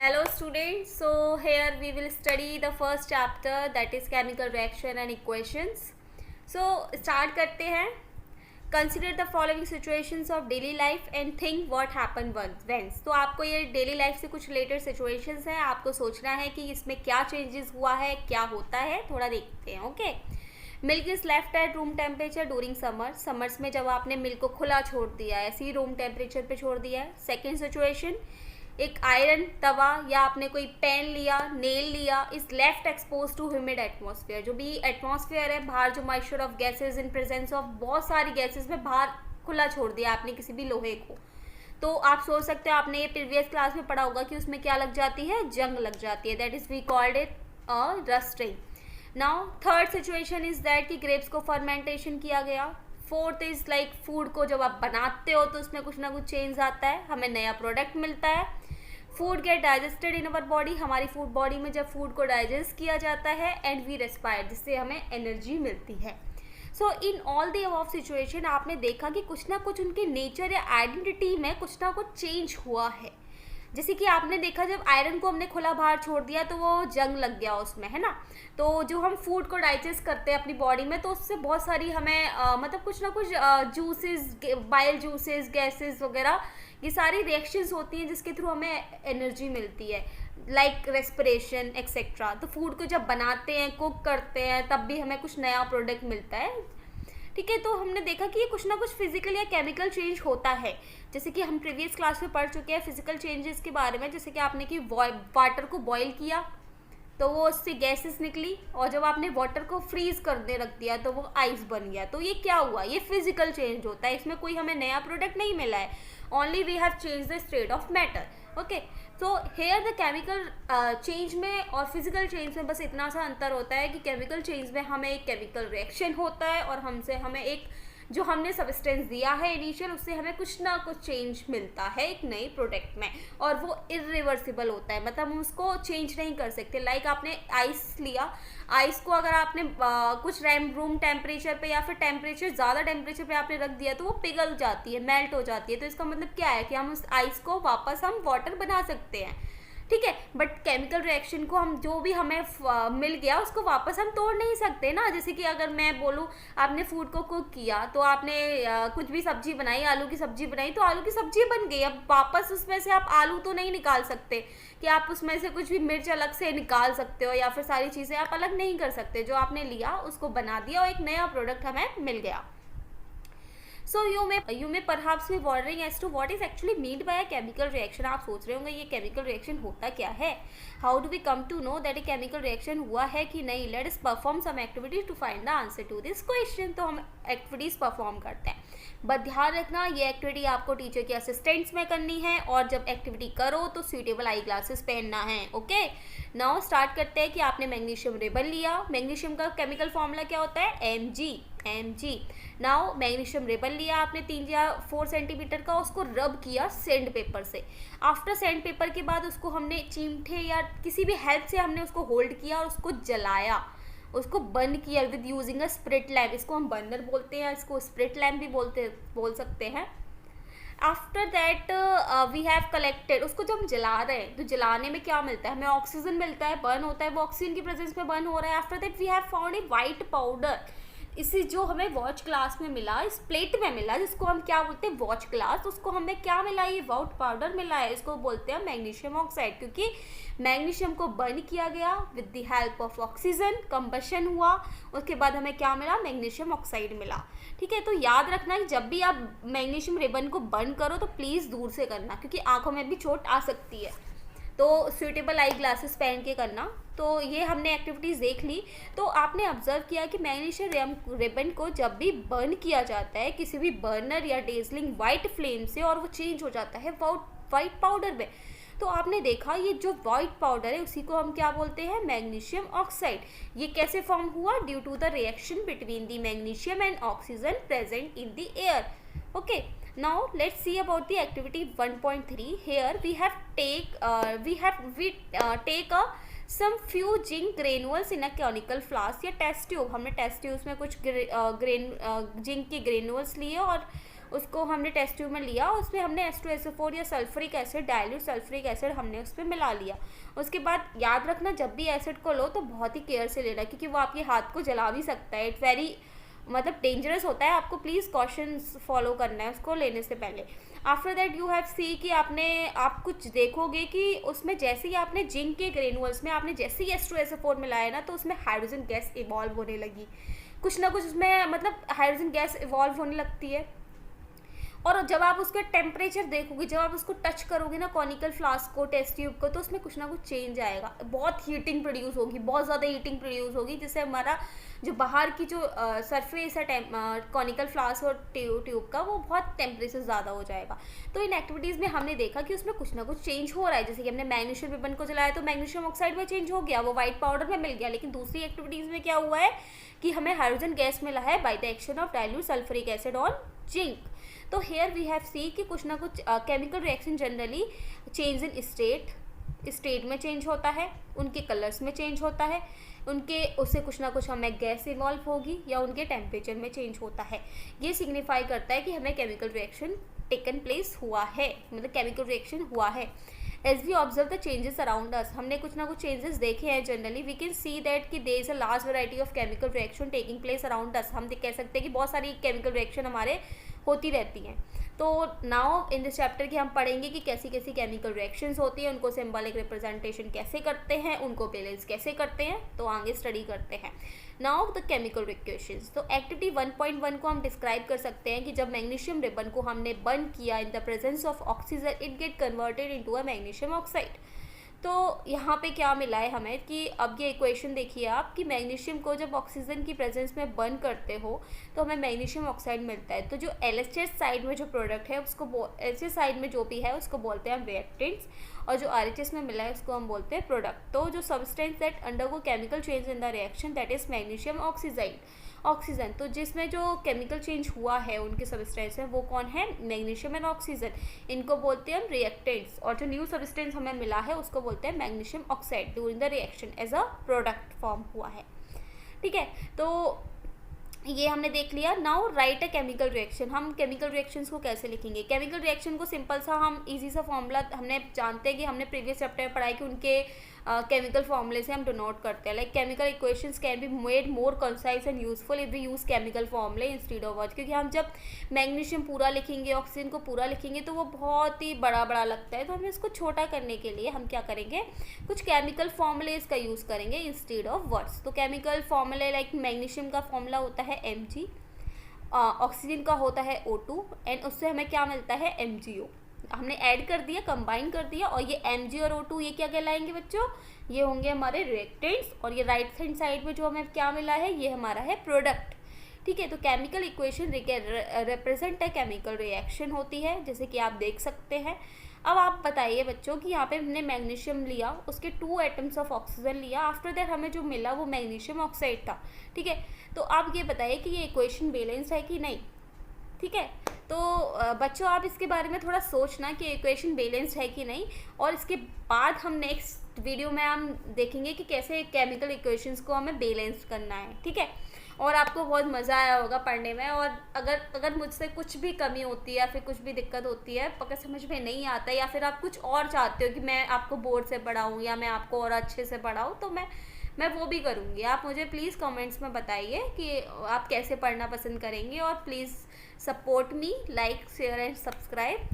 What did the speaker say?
Hello students, so here we will study the first chapter, that is chemical reaction and equations. So start करते हैं. Consider the following situations of daily life and think what happened once. तो आपको ये daily life से कुछ related situations हैं, आपको सोचना है कि इसमें क्या changes हुआ है, क्या होता है, थोड़ा देखते हैं. Okay. Milk is left at room temperature during summers में जब आपने मिल्क को खुला छोड़ दिया है, ऐसे ही रूम टेम्परेचर पे छोड़ दिया है. सेकेंड सिचुएशन, एक आयरन तवा या आपने कोई पेन लिया, नेल लिया, is left expose to humid atmosphere. जो भी एटमॉस्फेयर है बाहर, जो moisture of gases in presence of बहुत सारी गैसेज में बाहर खुला छोड़ दिया आपने किसी भी लोहे को. तो आप सोच सकते हो, आपने ये प्रीवियस क्लास में पढ़ा होगा कि उसमें क्या लग जाती है, जंग लग जाती है. That is we called it a rusting. Now third situation is that कि ग्रेप्स को फर्मेंटेशन किया गया. फोर्थ इज लाइक फूड को जब आप बनाते हो तो उसमें कुछ ना कुछ चेंज आता है, हमें नया प्रोडक्ट मिलता है. Food gate digested in our body, हमारी फूड बॉडी में जब फूड को डाइजेस्ट किया जाता है, एंड वी रेस्पायर, जिससे हमें एनर्जी मिलती है. So in all the above situation आपने देखा कि कुछ ना कुछ उनके नेचर या आइडेंटिटी में कुछ ना कुछ चेंज हुआ है. जैसे कि आपने देखा जब आयरन को हमने खुला बाहर छोड़ दिया तो वो जंग लग गया उसमें, है ना. तो जो हम फूड को डाइजेस्ट करते हैं अपनी बॉडी में, तो उससे बहुत सारी हमें मतलब कुछ ना कुछ जूसेस, बाइल जूसेस, गैसेस वगैरह, ये सारी रिएक्शंस होती हैं जिसके थ्रू हमें एनर्जी मिलती है, लाइक रेस्पिरेशन एक्सेट्रा. तो फूड को जब बनाते हैं, कुक करते हैं, तब भी हमें कुछ नया प्रोडक्ट मिलता है. ठीक है, तो हमने देखा कि ये कुछ ना कुछ फिजिकल या केमिकल चेंज होता है. जैसे कि हम प्रीवियस क्लास में पढ़ चुके हैं फिजिकल चेंजेस के बारे में. जैसे कि आपने कि वाटर को बॉईल किया तो वो उससे गैसेस निकली, और जब आपने वाटर को फ्रीज करने रख दिया तो वो आइस बन गया. तो ये क्या हुआ, ये फिजिकल चेंज होता है, इसमें कोई हमें नया प्रोडक्ट नहीं मिला है. Only we have change the state of matter. Okay, so here the chemical change में और फिजिकल चेंज में बस इतना सा अंतर होता है कि केमिकल चेंज में हमें एक केमिकल रिएक्शन होता है और हमें एक जो हमने सब्सटेंस दिया है इनिशियल, उससे हमें कुछ ना कुछ चेंज मिलता है एक नई प्रोडक्ट में, और वो इरिवर्सिबल होता है, मतलब हम उसको चेंज नहीं कर सकते. लाइक आपने आइस लिया, आइस को अगर आपने कुछ रूम टेम्परेचर पे या फिर टेम्परेचर ज़्यादा टेम्परेचर पे आपने रख दिया तो वो पिघल जाती है, मेल्ट हो जाती है. तो इसका मतलब क्या है कि हम उस आइस को वापस हम वाटर बना सकते हैं. ठीक है, बट केमिकल रिएक्शन को हम जो भी हमें मिल गया उसको वापस हम तोड़ नहीं सकते ना. जैसे कि अगर मैं बोलूँ आपने फूड को कुक किया, तो आपने कुछ भी सब्जी बनाई, आलू की सब्जी बनाई, तो आलू की सब्जी बन गई. अब वापस उसमें से आप आलू तो नहीं निकाल सकते कि आप उसमें से कुछ भी मिर्च अलग से निकाल सकते हो, या फिर सारी चीज़ें आप अलग नहीं कर सकते. जो आपने लिया उसको बना दिया और एक नया प्रोडक्ट हमें मिल गया. So you may perhaps be wondering as to what is actually meant by a chemical reaction. आप सोच रहे होंगे ये chemical reaction होता क्या है. How do we come to know that a chemical reaction हुआ है कि नहीं. Let us perform some activities to find the answer to this question. तो हम activities perform करते हैं, बट ध्यान रखना ये एक्टिविटी आपको टीचर के असिस्टेंट्स में करनी है, और जब एक्टिविटी करो तो सूटेबल आई ग्लासेस पहनना है. ओके, नाउ स्टार्ट करते हैं कि आपने मैग्नीशियम रिबन लिया. मैग्नीशियम का केमिकल फॉर्मूला क्या होता है, Mg. नाउ मैग्नीशियम रिबन लिया आपने 3 या 4 सेंटीमीटर का, उसको रब किया सैंड पेपर से. आफ्टर सैंड पेपर के बाद उसको हमने चिमटे या किसी भी हेल्प से हमने उसको होल्ड किया और उसको जलाया, उसको बर्न किया with using a spirit lamp. इसको हम बर्नर बोलते हैं, इसको स्प्रिट लैम्प भी बोल सकते हैं. After that we have collected, उसको जब हम जला रहे हैं तो जलाने में क्या मिलता है, हमें ऑक्सीजन मिलता है, बर्न होता है, वो ऑक्सीजन की प्रेजेंस में बर्न हो रहा है. After that we have found a white powder. इसी जो हमें वॉच ग्लास में मिला, इस प्लेट में मिला, जिसको हम क्या बोलते हैं, वॉच ग्लास, उसको हमें क्या मिला, ये वाइट पाउडर मिला है. इसको बोलते हैं मैग्नीशियम ऑक्साइड, क्योंकि मैग्नीशियम को बर्न किया गया with the help of oxygen, combustion हुआ, उसके बाद हमें क्या मिला, मैग्नीशियम ऑक्साइड मिला. ठीक है, तो याद रखना कि जब भी आप मैग्नीशियम रिबन को बर्न करो तो प्लीज़ दूर से करना, क्योंकि आंखों में भी चोट आ सकती है. तो सूटेबल आई ग्लासेस पहन के करना. तो ये हमने एक्टिविटीज़ देख ली. तो आपने ऑब्जर्व किया कि मैग्नीशियम रिबन को जब भी बर्न किया जाता है किसी भी बर्नर या डेजलिंग वाइट फ्लेम से, और वो चेंज हो जाता है वाइट पाउडर में. तो आपने देखा ये जो वाइट पाउडर है उसी को हम क्या बोलते हैं, मैग्नीशियम ऑक्साइड. ये कैसे फॉर्म हुआ, due to the reaction between the magnesium and oxygen present in the air. Okay, now let's see about the activity 1.3. here we take some few zinc granules in a conical flask या test tube. हमने test tubes में कुछ zinc के granules लिए और उसको हमने test tube में लिया, उसमें हमने H2SO4 या sulphuric acid, dilute sulphuric acid हमने उस पर मिला लिया। उसके बाद याद रखना जब भी एसिड को लो तो बहुत ही केयर से लेना, क्योंकि वो आपके हाथ को जला भी सकता है। इट वेरी मतलब डेंजरस होता है, आपको प्लीज़ कॉशंस फॉलो करना है उसको लेने से पहले। आफ्टर दैट यू हैव सी कि आप कुछ देखोगे कि उसमें जैसे ही आपने जिंक के ग्रेनुअल्स में आपने जैसे ही H2SO4 मिलाया ना, तो उसमें हाइड्रोजन गैस इवॉल्व होने लगी, कुछ ना कुछ उसमें मतलब हाइड्रोजन गैस इवॉल्व होने लगती है। और जब आप उसका टेम्परेचर देखोगे, जब आप उसको टच करोगे ना कॉनिकल फ्लास्क को, टेस्ट ट्यूब को, तो उसमें कुछ ना कुछ चेंज आएगा, बहुत हीटिंग प्रोड्यूस होगी, बहुत ज़्यादा हीटिंग प्रोड्यूस होगी, जिससे हमारा जो बाहर की जो सरफेस है कॉनिकल फ्लास्क और ट्यूब का, वो बहुत टेम्परेचर ज़्यादा हो जाएगा। तो इन एक्टिविटीज़ में हमने देखा कि उसमें कुछ ना कुछ चेंज हो रहा है। जैसे कि हमने मैग्नीशियम रिबन को जलाया तो मैग्नीशियम ऑक्साइड में चेंज हो गया, वो वाइट पाउडर में मिल गया। लेकिन दूसरी एक्टिविटीज़ में क्या हुआ है कि हमें हाइड्रोजन गैस मिला है by the action of dilute sulphuric acid on zinc. तो हेयर वी हैव सी कि कुछ ना कुछ chemical reaction generally change in state में चेंज होता है, उनके कलर्स में चेंज होता है, उनके उससे कुछ ना कुछ हमें गैस इवॉल्व होगी, या उनके टेम्परेचर में चेंज होता है। ये सिग्निफाई करता है कि हमें केमिकल रिएक्शन टेकन प्लेस हुआ है, मतलब केमिकल रिएक्शन हुआ है। As we observe the changes around us, हमने कुछ ना कुछ चेंजेस देखे हैं generally, we can see that कि there is a large variety of chemical reaction taking place around us. हम कह सकते हैं कि बहुत सारी केमिकल रिएक्शन हमारे होती रहती हैं। तो नाउ इन दिस चैप्टर की हम पढ़ेंगे कि कैसी कैसी केमिकल रिएक्शंस होती हैं, उनको सिंबॉलिक रिप्रेजेंटेशन कैसे करते हैं, उनको बैलेंस कैसे करते हैं, तो आगे स्टडी करते हैं। Now the chemical reactions. तो एक्टिविटी 1.1 को हम डिस्क्राइब कर सकते हैं कि जब मैग्नीशियम रिबन को हमने बर्न किया in the presence of oxygen, it get converted into a magnesium oxide. तो यहाँ पे क्या मिला है हमें कि अब ये इक्वेशन देखिए आप कि मैग्नीशियम को जब ऑक्सीजन की प्रेजेंस में बर्न करते हो तो हमें मैग्नीशियम ऑक्साइड मिलता है। तो जो LHS साइड में जो प्रोडक्ट है उसको LHS साइड में जो भी है उसको बोलते हैं हम रिएक्टेंट्स, और जो RHS में मिला है उसको हम बोलते हैं प्रोडक्ट। तो जो substance that undergo chemical change in the reaction that is magnesium oxygen. तो जिसमें जो केमिकल चेंज हुआ है उनके सब्सटेंस है वो कौन है, मैग्नीशियम एंड ऑक्सीजन, इनको बोलते हैं हम रिएक्टेंट्स। और जो न्यू सब्सटेंस हमें मिला है उसको बोलते हैं magnesium oxide during the reaction as a product form हुआ है। ठीक है, तो ये हमने देख लिया। Now write a chemical reaction. हम केमिकल रिएक्शंस को कैसे लिखेंगे? केमिकल रिएक्शन को सिंपल सा हम इजी सा फॉर्मूला हमने जानते हैं कि हमने प्रीवियस चैप्टर में पढ़ा है कि उनके केमिकल फॉर्मूले से हम डिनोट करते हैं। Like chemical equations can be made more concise and useful if we use chemical formulae instead of words, क्योंकि हम जब मैग्नीशियम पूरा लिखेंगे, ऑक्सीजन को पूरा लिखेंगे तो वो बहुत ही बड़ा बड़ा लगता है। तो हमें इसको छोटा करने के लिए हम क्या करेंगे, कुछ केमिकल फॉर्मूलेज का यूज़ करेंगे इंस्टेड ऑफ वर्ड्स। तो केमिकल फॉर्मूले लाइक मैग्नीशियम का फॉर्मूला होता है Mg, ऑक्सीजन का होता है O2, एंड उससे हमें क्या मिलता है MgO। हमने ऐड कर दिया, कंबाइन कर दिया, और ये Mg और O2 ये क्या कहलाएंगे बच्चों, ये होंगे हमारे रिएक्टेंट्स। और ये राइट हैंड साइड में जो हमें क्या मिला है ये हमारा है प्रोडक्ट। ठीक है, तो chemical equation represent a chemical reaction होती है, जैसे कि आप देख सकते हैं। अब आप बताइए बच्चों कि यहाँ पे हमने मैग्नीशियम लिया, उसके 2 एटम्स ऑफ ऑक्सीजन लिया, आफ्टर दैट हमें जो मिला वो मैग्नीशियम ऑक्साइड था। ठीक है, तो आप ये बताइए कि ये इक्वेशन बैलेंस है कि नहीं। ठीक है, तो बच्चों आप इसके बारे में थोड़ा सोचना कि इक्वेशन बैलेंस्ड है कि नहीं, और इसके बाद हम नेक्स्ट वीडियो में हम देखेंगे कि कैसे केमिकल इक्वेशंस को हमें बैलेंस करना है। ठीक है, और आपको बहुत मज़ा आया होगा पढ़ने में। और अगर मुझसे कुछ भी कमी होती है या फिर कुछ भी दिक्कत होती है, अगर समझ में नहीं आता, या फिर आप कुछ और चाहते हो कि मैं आपको बोर्ड से पढ़ाऊँ या मैं आपको और अच्छे से पढ़ाऊँ, तो मैं वो भी करूँगी। आप मुझे प्लीज़ कमेंट्स में बताइए कि आप कैसे पढ़ना पसंद करेंगे, और please support me, like share and subscribe.